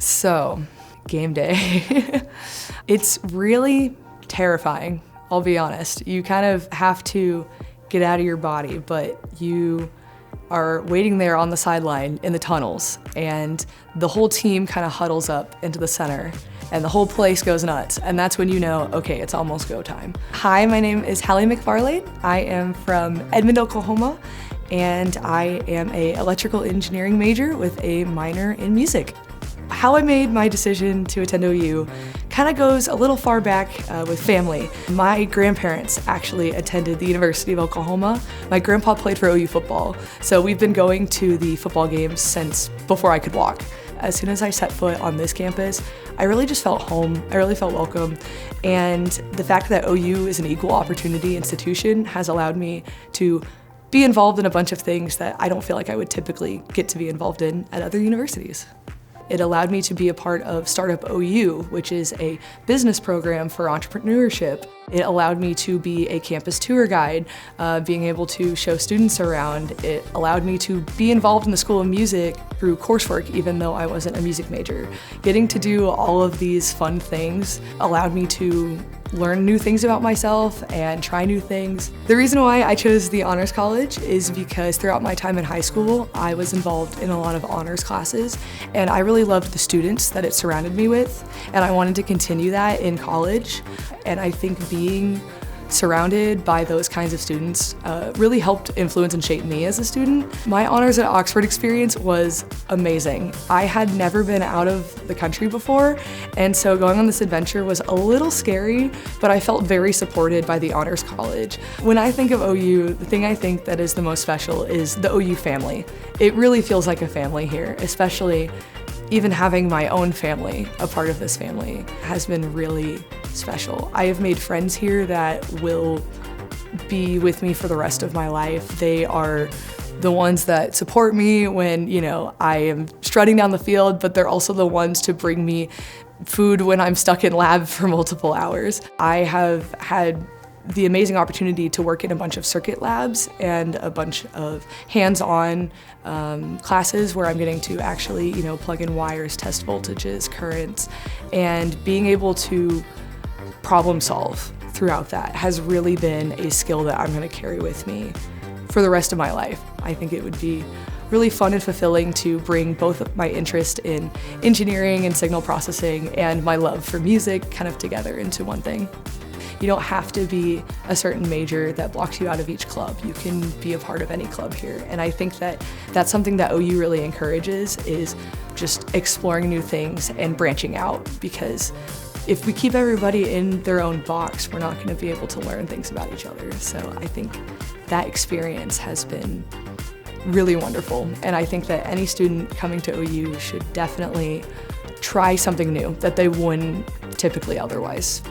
So, game day. It's really terrifying, I'll be honest. You kind of have to get out of your body, but you are waiting there on the sideline in the tunnels, and the whole team kind of huddles up into the center, and the whole place goes nuts, and that's when you know, okay, it's almost go time. Hi, my name is Halle McFarlane. I am from Edmond, Oklahoma, and I am an electrical engineering major with a minor in music. How I made my decision to attend OU kind of goes a little far back with family. My grandparents actually attended the University of Oklahoma. My grandpa played for OU football, so we've been going to the football games since before I could walk. As soon as I set foot on this campus, I really just felt home. I really felt welcome. And the fact that OU is an equal opportunity institution has allowed me to be involved in a bunch of things that I don't feel like I would typically get to be involved in at other universities. It allowed me to be a part of Startup OU, which is a business program for entrepreneurship. It allowed me to be a campus tour guide, being able to show students around. It allowed me to be involved in the School of Music through coursework, even though I wasn't a music major. Getting to do all of these fun things allowed me to learn new things about myself and try new things. The reason why I chose the Honors College is because throughout my time in high school, I was involved in a lot of honors classes, and I really loved the students that it surrounded me with, and I wanted to continue that in college. And I think being surrounded by those kinds of students really helped influence and shape me as a student. My honors at Oxford experience was amazing. I had never been out of the country before, and so going on this adventure was a little scary, but I felt very supported by the Honors College. When I think of OU, the thing I think that is the most special is the OU family. It really feels like a family here, especially even having my own family, a part of this family, has been really special. I have made friends here that will be with me for the rest of my life. They are the ones that support me when, I am strutting down the field, but they're also the ones to bring me food when I'm stuck in lab for multiple hours. I have had the amazing opportunity to work in a bunch of circuit labs and a bunch of hands-on classes where I'm getting to actually, plug in wires, test voltages, currents, and being able to problem solve throughout that has really been a skill that I'm going to carry with me for the rest of my life. I think it would be really fun and fulfilling to bring both my interest in engineering and signal processing and my love for music kind of together into one thing. You don't have to be a certain major that blocks you out of each club. You can be a part of any club here. And I think that that's something that OU really encourages, is just exploring new things and branching out, because if we keep everybody in their own box, we're not going to be able to learn things about each other. So I think that experience has been really wonderful. And I think that any student coming to OU should definitely try something new that they wouldn't typically otherwise